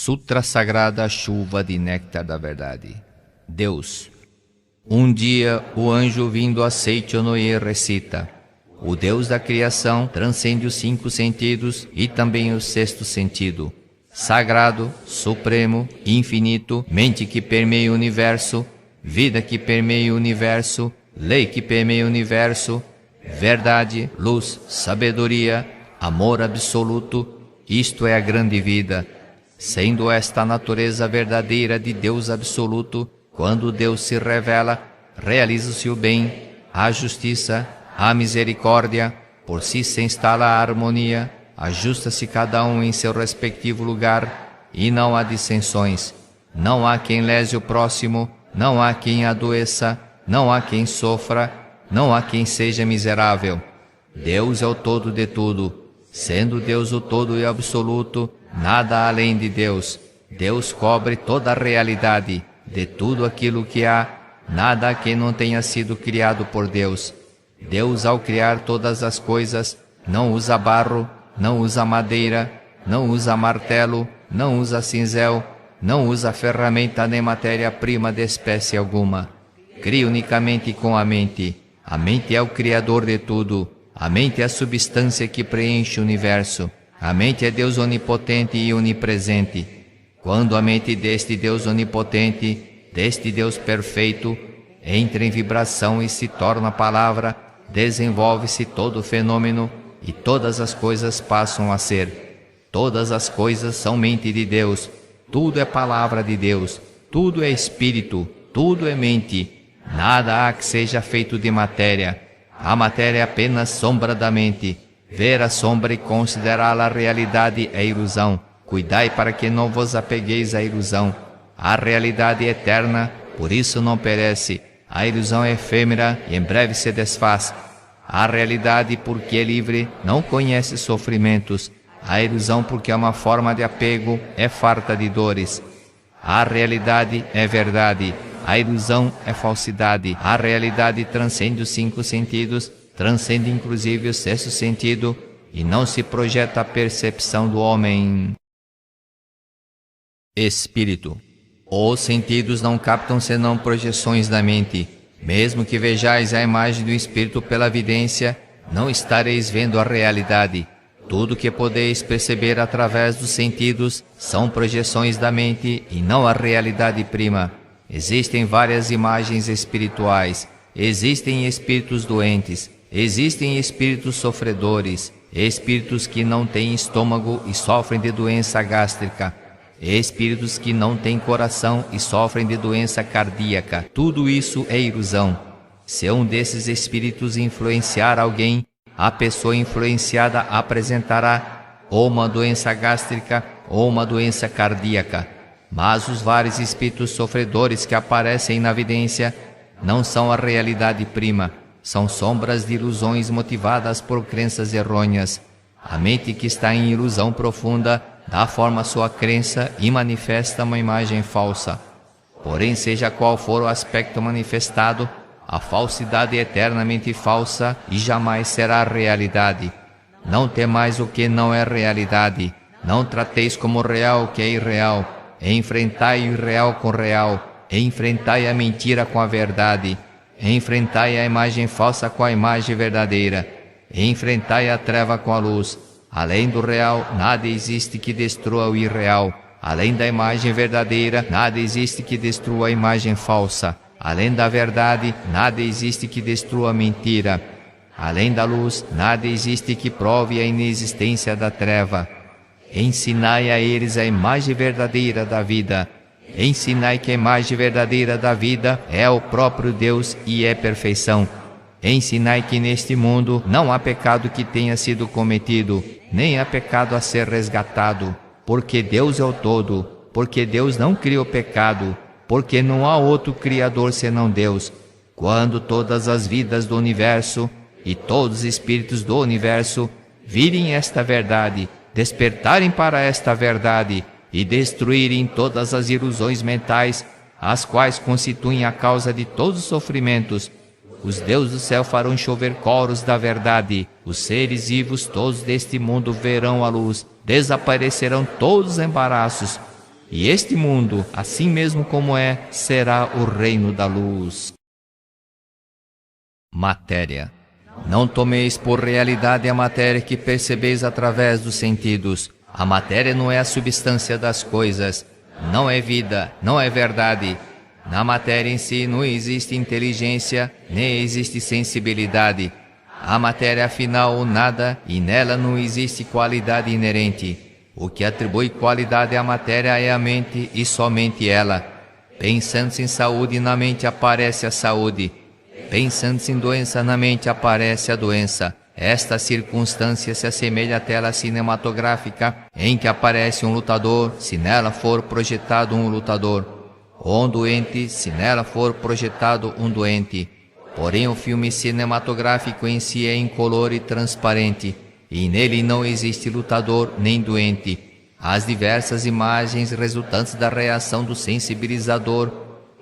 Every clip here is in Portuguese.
Sutra Sagrada Chuva de Néctar da Verdade. Deus. Um dia o anjo vindo a Seichonoye recita: o Deus da criação transcende os 5 sentidos e também o 6º sentido. Sagrado, supremo, infinito, mente que permeia o universo, vida que permeia o universo, lei que permeia o universo, verdade, luz, sabedoria, amor absoluto, isto é a grande vida. Sendo esta a natureza verdadeira de Deus absoluto, quando Deus se revela, realiza-se o bem, a justiça, a misericórdia, por si se instala a harmonia, ajusta-se cada um em seu respectivo lugar, e não há dissensões. Não há quem lese o próximo, não há quem adoeça, não há quem sofra, não há quem seja miserável. Deus é o todo de tudo. Sendo Deus o todo e absoluto, nada além de Deus. Deus cobre toda a realidade, de tudo aquilo que há, nada que não tenha sido criado por Deus. Deus, ao criar todas as coisas, não usa barro, não usa madeira, não usa martelo, não usa cinzel, não usa ferramenta nem matéria-prima de espécie alguma. Cria unicamente com a mente. A mente é o criador de tudo. A mente é a substância que preenche o universo. A mente é Deus onipotente e onipresente. Quando a mente deste Deus onipotente, deste Deus perfeito, entra em vibração e se torna palavra, desenvolve-se todo o fenômeno e todas as coisas passam a ser. Todas as coisas são mente de Deus. Tudo é palavra de Deus. Tudo é espírito. Tudo é mente. Nada há que seja feito de matéria. A matéria é apenas sombra da mente. Ver a sombra e considerá-la realidade é ilusão. Cuidai para que não vos apegueis à ilusão. A realidade é eterna, por isso não perece. A ilusão é efêmera e em breve se desfaz. A realidade, porque é livre, não conhece sofrimentos. A ilusão, porque é uma forma de apego, é farta de dores. A realidade é verdade. A ilusão é falsidade. A realidade transcende os 5 sentidos, transcende inclusive o 6º sentido, e não se projeta a percepção do homem. Espírito. Os sentidos não captam senão projeções da mente. Mesmo que vejais a imagem do Espírito pela vidência, não estareis vendo a realidade. Tudo que podeis perceber através dos sentidos são projeções da mente e não a realidade prima. Existem várias imagens espirituais, existem espíritos doentes, existem espíritos sofredores, espíritos que não têm estômago e sofrem de doença gástrica, espíritos que não têm coração e sofrem de doença cardíaca. Tudo isso é ilusão. Se um desses espíritos influenciar alguém, a pessoa influenciada apresentará ou uma doença gástrica ou uma doença cardíaca. Mas os vários espíritos sofredores que aparecem na vidência não são a realidade prima, são sombras de ilusões motivadas por crenças errôneas. A mente que está em ilusão profunda dá forma à sua crença e manifesta uma imagem falsa. Porém, seja qual for o aspecto manifestado, a falsidade é eternamente falsa e jamais será realidade. Não temais o que não é realidade, não trateis como real o que é irreal. Enfrentai o irreal com o real, enfrentai a mentira com a verdade, enfrentai a imagem falsa com a imagem verdadeira, enfrentai a treva com a luz. Além do real, nada existe que destrua o irreal. Além da imagem verdadeira, nada existe que destrua a imagem falsa. Além da verdade, nada existe que destrua a mentira. Além da luz, nada existe que prove a inexistência da treva. Ensinai a eles a imagem verdadeira da vida. Ensinai que a imagem verdadeira da vida é o próprio Deus e é perfeição. Ensinai que neste mundo não há pecado que tenha sido cometido, nem há pecado a ser resgatado, porque Deus é o todo, porque Deus não cria o pecado, porque não há outro Criador senão Deus. Quando todas as vidas do universo e todos os espíritos do universo virem esta verdade, despertarem para esta verdade e destruírem todas as ilusões mentais, as quais constituem a causa de todos os sofrimentos, os deuses do céu farão chover coros da verdade. Os seres vivos todos deste mundo verão a luz. Desaparecerão todos os embaraços. E este mundo, assim mesmo como é, será o reino da luz. Matéria. Não tomeis por realidade a matéria que percebeis através dos sentidos. A matéria não é a substância das coisas. Não é vida, não é verdade. Na matéria em si não existe inteligência, nem existe sensibilidade. A matéria afinal o nada, e nela não existe qualidade inerente. O que atribui qualidade à matéria é a mente e somente ela. Pensando-se em saúde, na mente aparece a saúde. Pensando-se em doença, na mente aparece a doença. Esta circunstância se assemelha à tela cinematográfica em que aparece um lutador, se nela for projetado um lutador, ou um doente, se nela for projetado um doente. Porém, o filme cinematográfico em si é incolor e transparente, e nele não existe lutador nem doente. As diversas imagens resultantes da reação do sensibilizador,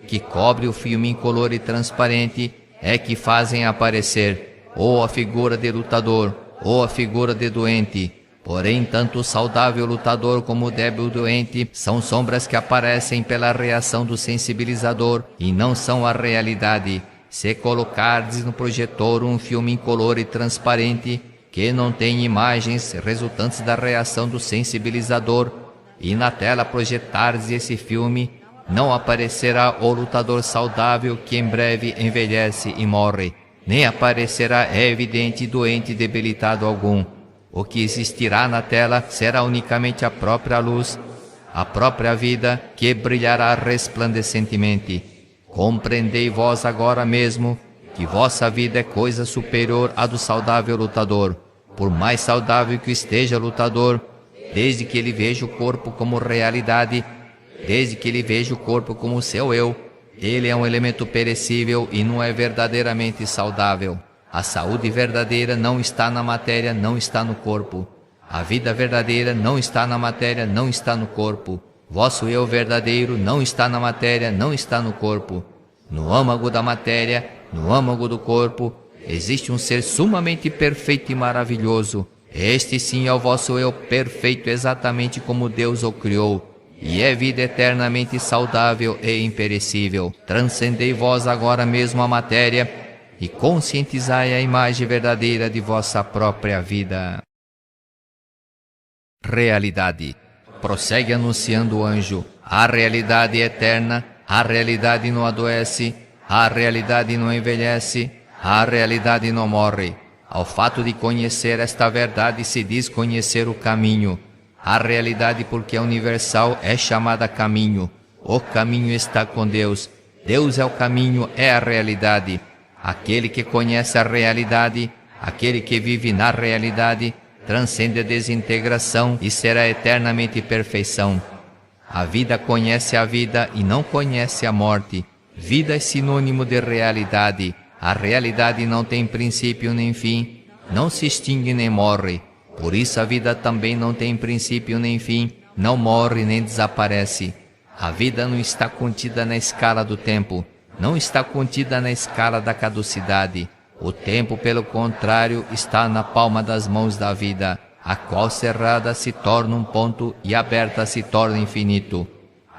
que cobre o filme incolor e transparente, é que fazem aparecer ou a figura de lutador ou a figura de doente. Porém, tanto o saudável lutador como o débil doente são sombras que aparecem pela reação do sensibilizador e não são a realidade. Se colocardes no projetor um filme incolor e transparente, que não tem imagens resultantes da reação do sensibilizador, e na tela projetardes esse filme, não aparecerá o lutador saudável que em breve envelhece e morre, nem aparecerá evidente doente debilitado algum. O que existirá na tela será unicamente a própria luz, a própria vida que brilhará resplandecentemente. Compreendei vós agora mesmo que vossa vida é coisa superior à do saudável lutador. Por mais saudável que esteja o lutador, desde que ele veja o corpo como realidade, desde que ele veja o corpo como seu eu, ele é um elemento perecível e não é verdadeiramente saudável. A saúde verdadeira não está na matéria, não está no corpo. A vida verdadeira não está na matéria, não está no corpo. Vosso eu verdadeiro não está na matéria, não está no corpo. No âmago da matéria, no âmago do corpo, existe um ser sumamente perfeito e maravilhoso. Este sim é o vosso eu perfeito, exatamente como Deus o criou. E é vida eternamente saudável e imperecível. Transcendei vós agora mesmo a matéria e conscientizai a imagem verdadeira de vossa própria vida. Realidade. Prossegue anunciando o anjo. A realidade é eterna, a realidade não adoece, a realidade não envelhece, a realidade não morre. Ao fato de conhecer esta verdade se diz conhecer o caminho. A realidade, porque é universal, é chamada caminho. O caminho está com Deus. Deus é o caminho, é a realidade. Aquele que conhece a realidade, aquele que vive na realidade, transcende a desintegração e será eternamente perfeição. A vida conhece a vida e não conhece a morte. Vida é sinônimo de realidade. A realidade não tem princípio nem fim, não se extingue nem morre. Por isso a vida também não tem princípio nem fim, não morre nem desaparece. A vida não está contida na escala do tempo, não está contida na escala da caducidade. O tempo, pelo contrário, está na palma das mãos da vida, a qual cerrada se torna um ponto e aberta se torna infinito.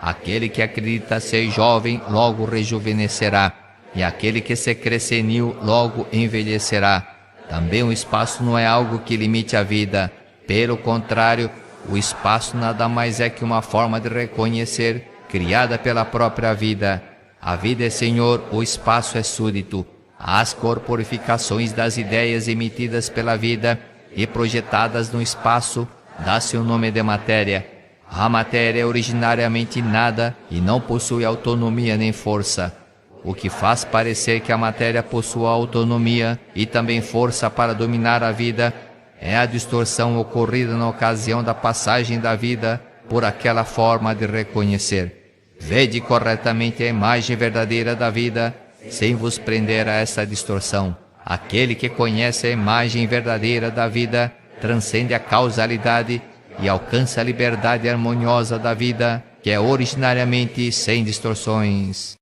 Aquele que acredita ser jovem logo rejuvenescerá, e aquele que se crê senil logo envelhecerá. Também o espaço não é algo que limite a vida. Pelo contrário, o espaço nada mais é que uma forma de reconhecer, criada pela própria vida. A vida é senhor, o espaço é súdito. As corporificações das ideias emitidas pela vida e projetadas no espaço dá-se o nome de matéria. A matéria é originariamente nada e não possui autonomia nem força. O que faz parecer que a matéria possua autonomia e também força para dominar a vida é a distorção ocorrida na ocasião da passagem da vida por aquela forma de reconhecer. Vede corretamente a imagem verdadeira da vida, sem vos prender a essa distorção. Aquele que conhece a imagem verdadeira da vida transcende a causalidade e alcança a liberdade harmoniosa da vida, que é originariamente sem distorções.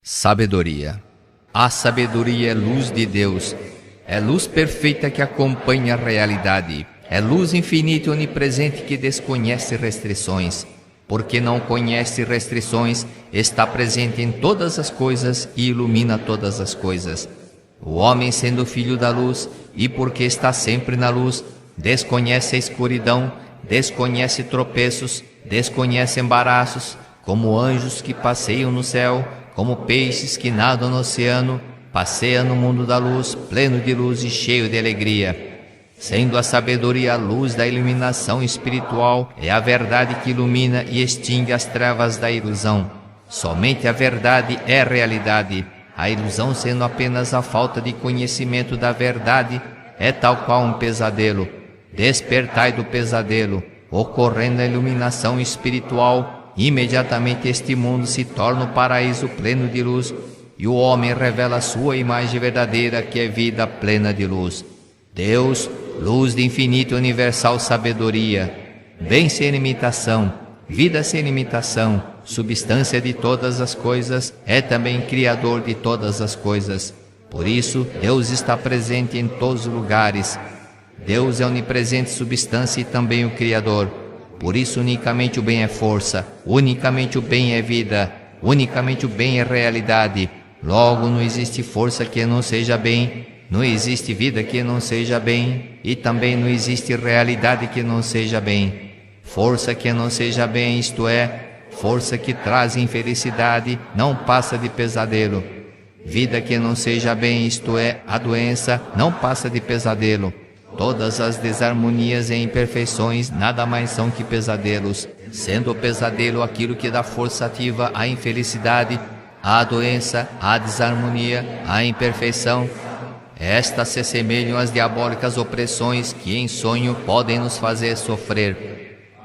Sabedoria. A sabedoria é luz de Deus. É luz perfeita que acompanha a realidade. É luz infinita e onipresente que desconhece restrições. Porque não conhece restrições, está presente em todas as coisas e ilumina todas as coisas. O homem, sendo filho da luz, e porque está sempre na luz, desconhece a escuridão, desconhece tropeços, desconhece embaraços, como anjos que passeiam no céu, como peixes que nadam no oceano, passeia no mundo da luz, pleno de luz e cheio de alegria. Sendo a sabedoria a luz da iluminação espiritual, é a verdade que ilumina e extingue as trevas da ilusão. Somente a verdade é realidade. A ilusão, sendo apenas a falta de conhecimento da verdade, é tal qual um pesadelo. Despertai do pesadelo. Ocorrendo a iluminação espiritual, imediatamente este mundo se torna um paraíso pleno de luz, e o homem revela a sua imagem verdadeira, que é vida plena de luz. Deus, luz de infinita e universal sabedoria, bem sem imitação, vida sem limitação, substância de todas as coisas, é também Criador de todas as coisas. Por isso, Deus está presente em todos os lugares. Deus é onipresente substância e também o Criador. Por isso, unicamente o bem é força, unicamente o bem é vida, unicamente o bem é realidade. Logo, não existe força que não seja bem, não existe vida que não seja bem, e também não existe realidade que não seja bem. Força que não seja bem, isto é, força que traz infelicidade, não passa de pesadelo. Vida que não seja bem, isto é, a doença, não passa de pesadelo. Todas as desarmonias e imperfeições nada mais são que pesadelos, sendo o pesadelo aquilo que dá força ativa à infelicidade, à doença, à desarmonia, à imperfeição. Estas se assemelham às diabólicas opressões que em sonho podem nos fazer sofrer.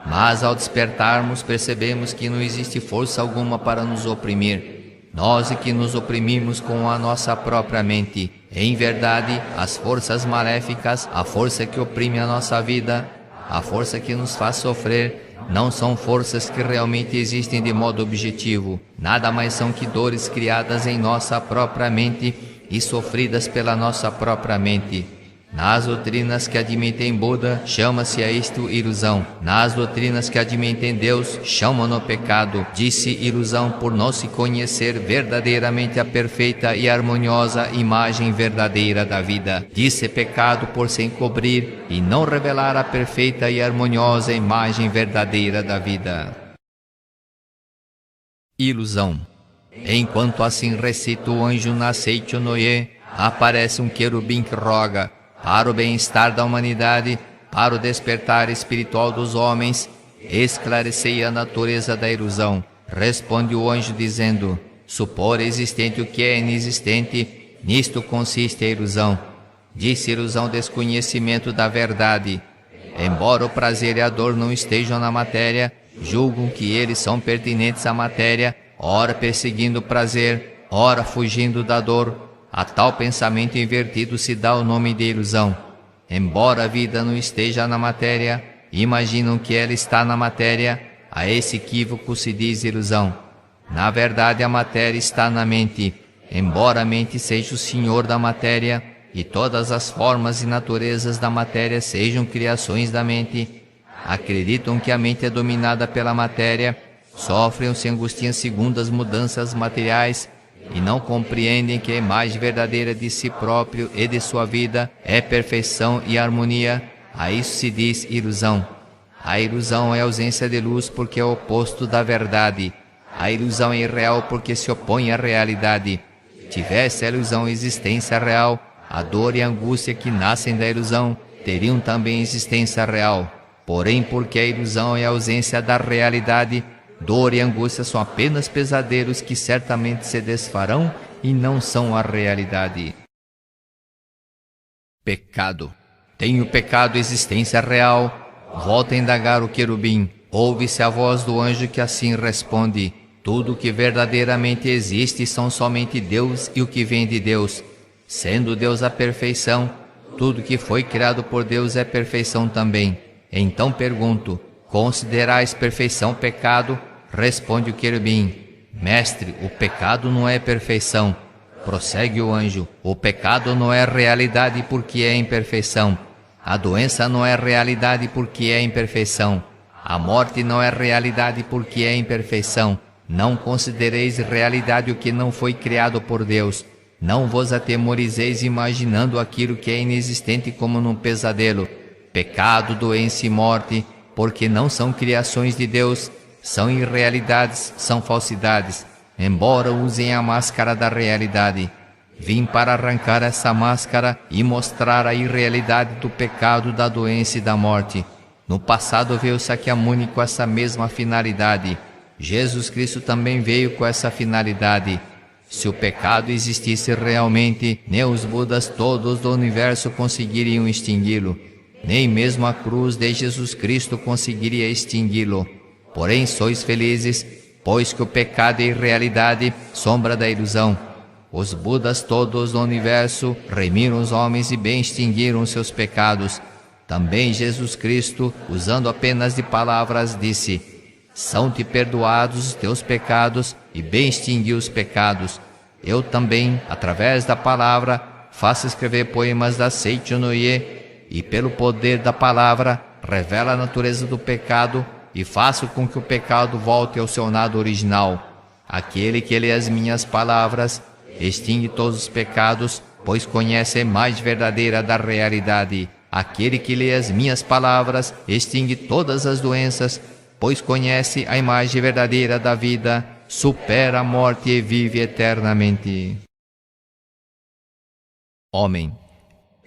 Mas ao despertarmos, percebemos que não existe força alguma para nos oprimir. Nós é que nos oprimimos com a nossa própria mente. Em verdade, as forças maléficas, a força que oprime a nossa vida, a força que nos faz sofrer, não são forças que realmente existem de modo objetivo. Nada mais são que dores criadas em nossa própria mente e sofridas pela nossa própria mente. Nas doutrinas que admitem Buda, chama-se a isto ilusão. Nas doutrinas que admitem Deus, chamam-no pecado. Disse ilusão por não se conhecer verdadeiramente a perfeita e harmoniosa imagem verdadeira da vida. Disse pecado por se encobrir e não revelar a perfeita e harmoniosa imagem verdadeira da vida. Ilusão. Enquanto assim recita o anjo na Seicho Noye, aparece um querubim que roga para o bem-estar da humanidade, para o despertar espiritual dos homens, esclarecei a natureza da ilusão. Responde o anjo dizendo: supor existente o que é inexistente, nisto consiste a ilusão. Disse ilusão desconhecimento da verdade. Embora o prazer e a dor não estejam na matéria, julgam que eles são pertinentes à matéria, ora perseguindo o prazer, ora fugindo da dor. A tal pensamento invertido se dá o nome de ilusão. Embora a vida não esteja na matéria, imaginam que ela está na matéria, a esse equívoco se diz ilusão. Na verdade, a matéria está na mente, embora a mente seja o senhor da matéria, e todas as formas e naturezas da matéria sejam criações da mente. Acreditam que a mente é dominada pela matéria, sofrem ou se angustiam segundo as mudanças materiais, e não compreendem que a imagem verdadeira de si próprio e de sua vida é perfeição e harmonia. A isso se diz ilusão. A ilusão é ausência de luz porque é o oposto da verdade. A ilusão é irreal porque se opõe à realidade. Tivesse a ilusão existência real, a dor e a angústia que nascem da ilusão teriam também existência real. Porém, porque a ilusão é a ausência da realidade, dor e angústia são apenas pesadelos que certamente se desfarão e não são a realidade. Pecado. Tem o pecado existência real? Volta a indagar o querubim. Ouve-se a voz do anjo que assim responde: tudo que verdadeiramente existe são somente Deus e o que vem de Deus. Sendo Deus a perfeição, tudo que foi criado por Deus é perfeição também. Então pergunto: considerais perfeição pecado? Responde o querubim: mestre, o pecado não é perfeição. Prossegue o anjo: o pecado não é realidade porque é imperfeição. A doença não é realidade porque é imperfeição. A morte não é realidade porque é imperfeição. Não considereis realidade o que não foi criado por Deus. Não vos atemorizeis imaginando aquilo que é inexistente como num pesadelo. Pecado, doença e morte, porque não são criações de Deus, são irrealidades, são falsidades, embora usem a máscara da realidade. Vim para arrancar essa máscara e mostrar a irrealidade do pecado, da doença e da morte. No passado veio Sakyamuni com essa mesma finalidade. Jesus Cristo também veio com essa finalidade. Se o pecado existisse realmente, nem os Budas todos do universo conseguiriam extingui-lo. Nem mesmo a cruz de Jesus Cristo conseguiria extingui-lo. Porém sois felizes, pois que o pecado é irrealidade, sombra da ilusão. Os Budas todos do universo remiram os homens e bem extinguiram seus pecados. Também Jesus Cristo, usando apenas de palavras, disse: são-te perdoados os teus pecados e bem extingui os pecados. Eu também, através da palavra, faço escrever poemas da Seicho no Ie, e pelo poder da palavra, revela a natureza do pecado e faço com que o pecado volte ao seu nado original. Aquele que lê as minhas palavras extingue todos os pecados, pois conhece a imagem verdadeira da realidade. Aquele que lê as minhas palavras extingue todas as doenças, pois conhece a imagem verdadeira da vida, supera a morte e vive eternamente. Homem,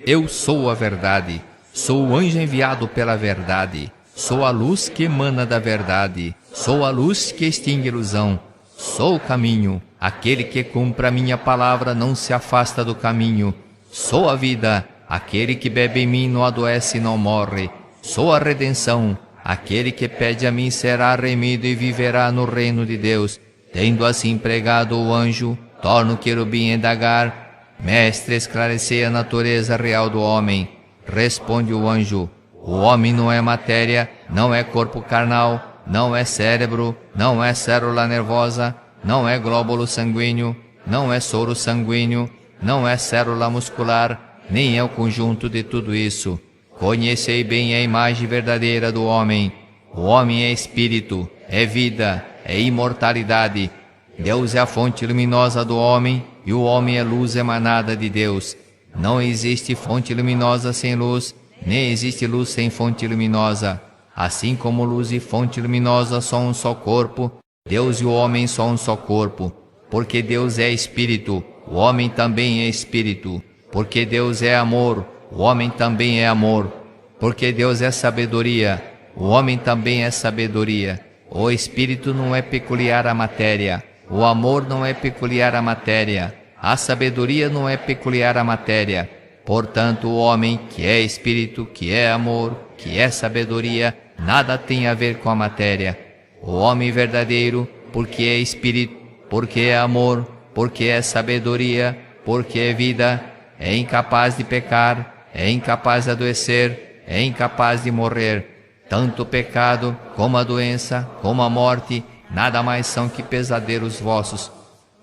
eu sou a verdade, sou o anjo enviado pela verdade, sou a luz que emana da verdade, sou a luz que extingue a ilusão, sou o caminho, aquele que cumpre a minha palavra não se afasta do caminho, sou a vida, aquele que bebe em mim não adoece e não morre, sou a redenção, aquele que pede a mim será remido e viverá no reino de Deus. Tendo assim pregado o anjo, torna o querubim a indagar: mestre, esclarecei a natureza real do homem. Responde o anjo: o homem não é matéria, não é corpo carnal, não é cérebro, não é célula nervosa, não é glóbulo sanguíneo, não é soro sanguíneo, não é célula muscular, nem é o conjunto de tudo isso. Conhecei bem a imagem verdadeira do homem. O homem é espírito, é vida, é imortalidade. Deus é a fonte luminosa do homem e o homem é luz emanada de Deus. Não existe fonte luminosa sem luz, nem existe luz sem fonte luminosa. Assim como luz e fonte luminosa são um só corpo, Deus e o homem são um só corpo. Porque Deus é espírito, o homem também é espírito. Porque Deus é amor, o homem também é amor. Porque Deus é sabedoria, o homem também é sabedoria. O espírito não é peculiar à matéria, o amor não é peculiar à matéria, a sabedoria não é peculiar à matéria. Portanto, o homem que é espírito, que é amor, que é sabedoria, nada tem a ver com a matéria. O homem verdadeiro, porque é espírito, porque é amor, porque é sabedoria, porque é vida, é incapaz de pecar, é incapaz de adoecer, é incapaz de morrer. Tanto o pecado, como a doença, como a morte, nada mais são que pesadelos vossos.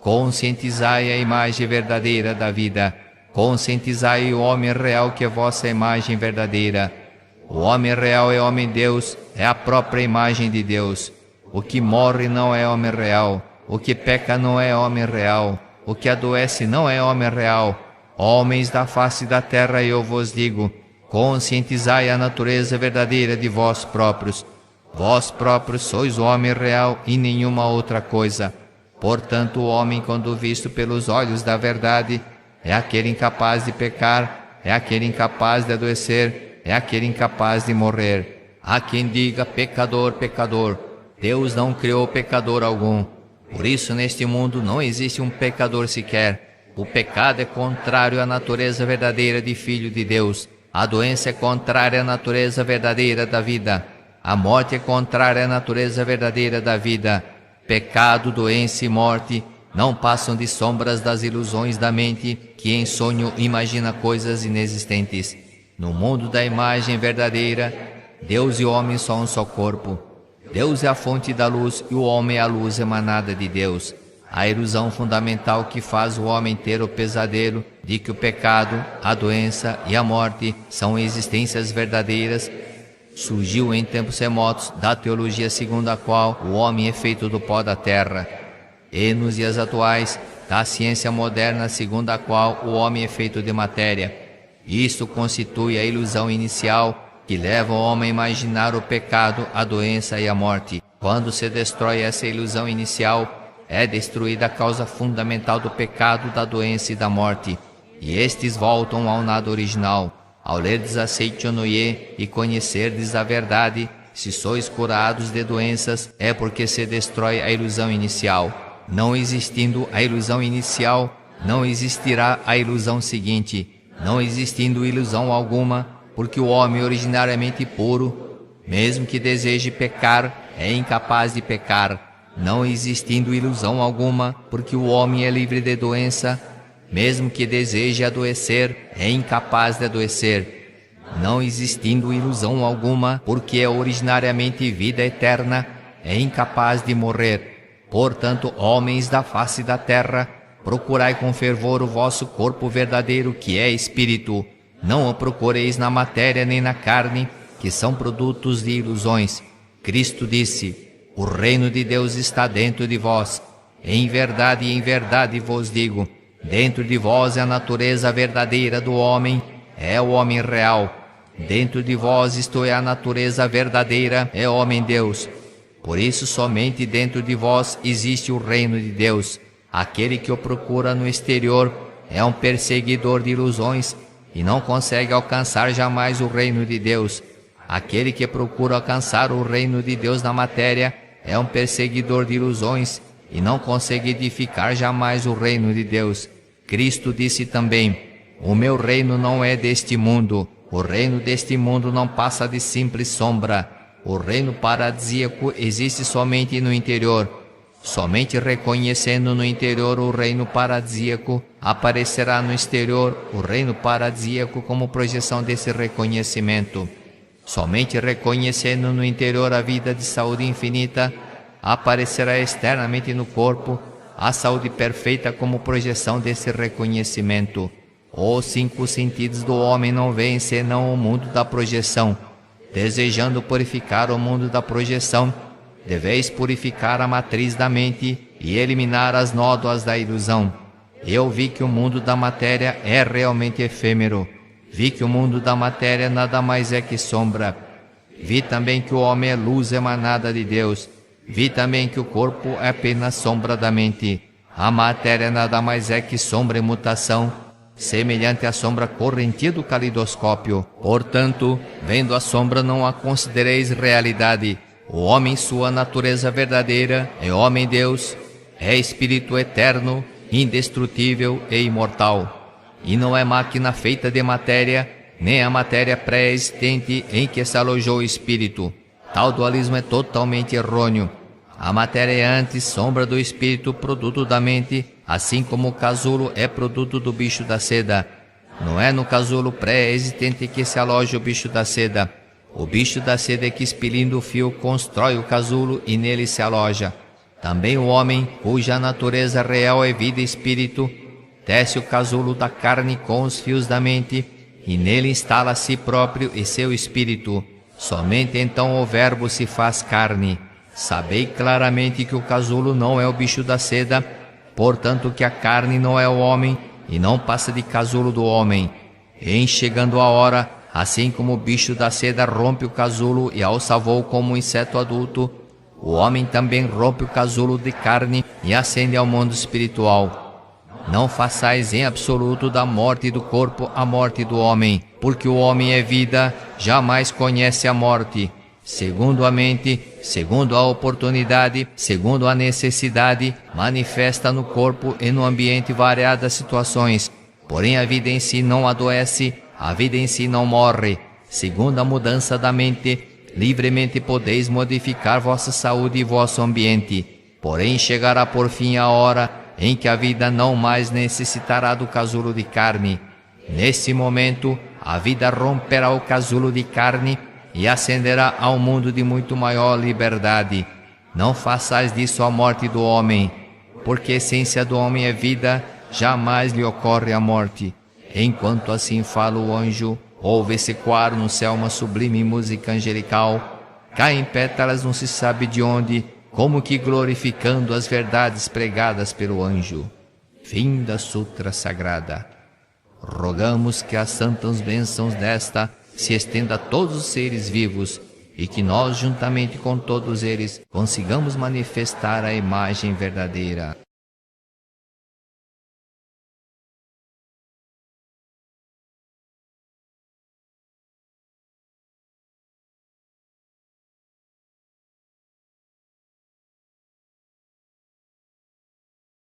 Conscientizai a imagem verdadeira da vida. Conscientizai o homem real que é vossa imagem verdadeira. O homem real é homem-deus, é a própria imagem de Deus. O que morre não é homem real, o que peca não é homem real, o que adoece não é homem real. Homens da face da terra, eu vos digo, conscientizai a natureza verdadeira de vós próprios. Vós próprios sois o homem real e nenhuma outra coisa. Portanto, o homem, quando visto pelos olhos da verdade, é aquele incapaz de pecar, é aquele incapaz de adoecer, é aquele incapaz de morrer. Há quem diga: pecador, pecador. Deus não criou pecador algum. Por isso, neste mundo não existe um pecador sequer. O pecado é contrário à natureza verdadeira de Filho de Deus. A doença é contrária à natureza verdadeira da vida. A morte é contrária à natureza verdadeira da vida. Pecado, doença e morte não passam de sombras das ilusões da mente que em sonho imagina coisas inexistentes. No mundo da imagem verdadeira, Deus e o homem são um só corpo. Deus é a fonte da luz e o homem é a luz emanada de Deus. a ilusão fundamental que faz o homem ter o pesadelo de que o pecado, a doença e a morte são existências verdadeiras, surgiu em tempos remotos da teologia segundo a qual o homem é feito do pó da terra, e nos dias atuais da ciência moderna segundo a qual o homem é feito de matéria. Isto constitui a ilusão inicial que leva o homem a imaginar o pecado, a doença e a morte. Quando se destrói essa ilusão inicial, é destruída a causa fundamental do pecado, da doença e da morte, e estes voltam ao nada original. Ao lerdes a Seichonoye e conhecerdes a verdade, se sois curados de doenças, é porque se destrói a ilusão inicial. Não existindo a ilusão inicial, não existirá a ilusão seguinte. Não existindo ilusão alguma, porque o homem originariamente puro, mesmo que deseje pecar, é incapaz de pecar. Não existindo ilusão alguma, porque o homem é livre de doença, mesmo que deseje adoecer, é incapaz de adoecer. Não existindo ilusão alguma, porque é originariamente vida eterna, é incapaz de morrer. Portanto, homens da face da terra, procurai com fervor o vosso corpo verdadeiro, que é espírito. Não o procureis na matéria nem na carne, que são produtos de ilusões. Cristo disse: o reino de Deus está dentro de vós. Em verdade vos digo, dentro de vós é a natureza verdadeira do homem, é o homem real. Dentro de vós, isto é, a natureza verdadeira, é o homem-deus. Por isso, somente dentro de vós existe o reino de Deus. Aquele que o procura no exterior é um perseguidor de ilusões e não consegue alcançar jamais o reino de Deus. Aquele que procura alcançar o reino de Deus na matéria é um perseguidor de ilusões e não consegue edificar jamais o reino de Deus. Cristo disse também: o meu reino não é deste mundo. O reino deste mundo não passa de simples sombra. O reino paradisíaco existe somente no interior. Somente reconhecendo no interior o reino paradisíaco, aparecerá no exterior o reino paradisíaco como projeção desse reconhecimento. Somente reconhecendo no interior a vida de saúde infinita, aparecerá externamente no corpo a saúde perfeita como projeção desse reconhecimento. Os 5 sentidos do homem não veem senão o mundo da projeção. Desejando purificar o mundo da projeção, deveis purificar a matriz da mente e eliminar as nódoas da ilusão. Eu vi que o mundo da matéria é realmente efêmero. Vi que o mundo da matéria nada mais é que sombra. Vi também que o homem é luz emanada de Deus. Vi também que o corpo é apenas sombra da mente. A matéria nada mais é que sombra e mutação, semelhante à sombra correntia do calidoscópio. Portanto, vendo a sombra, não a considereis realidade. O homem, sua natureza verdadeira, é homem-deus, é espírito eterno, indestrutível e imortal. E não é máquina feita de matéria, nem a matéria pré-existente em que se alojou o espírito. Tal dualismo é totalmente errôneo. A matéria é antes sombra do espírito, produto da mente, assim como o casulo é produto do bicho da seda. Não é no casulo pré-existente que se aloja o bicho da seda. O bicho da seda é que, expelindo o fio, constrói o casulo e nele se aloja. Também o homem, cuja natureza real é vida e espírito, tece o casulo da carne com os fios da mente, e nele instala a si próprio e seu espírito. Somente então o verbo se faz carne. Sabei claramente que o casulo não é o bicho da seda, portanto que a carne não é o homem, e não passa de casulo do homem. Em chegando a hora, assim como o bicho da seda rompe o casulo e alça voo como um inseto adulto, o homem também rompe o casulo de carne e ascende ao mundo espiritual. Não façais em absoluto da morte do corpo a morte do homem, porque o homem é vida, jamais conhece a morte. Segundo a mente, segundo a oportunidade, segundo a necessidade, manifesta no corpo e no ambiente variadas situações. Porém a vida em si não adoece, a vida em si não morre. Segundo a mudança da mente, livremente podeis modificar vossa saúde e vosso ambiente. Porém chegará por fim a hora em que a vida não mais necessitará do casulo de carne. Nesse momento, a vida romperá o casulo de carne e ascenderá ao mundo de muito maior liberdade. Não façais disso a morte do homem. porque a essência do homem é vida, jamais lhe ocorre a morte. Enquanto assim fala o anjo, ouve-se ecoar no céu uma sublime música angelical. Caem pétalas não se sabe de onde, como que glorificando as verdades pregadas pelo anjo. Fim da Sutra Sagrada. Rogamos que as santas bênçãos desta se estenda a todos os seres vivos e que nós, juntamente com todos eles, consigamos manifestar a imagem verdadeira.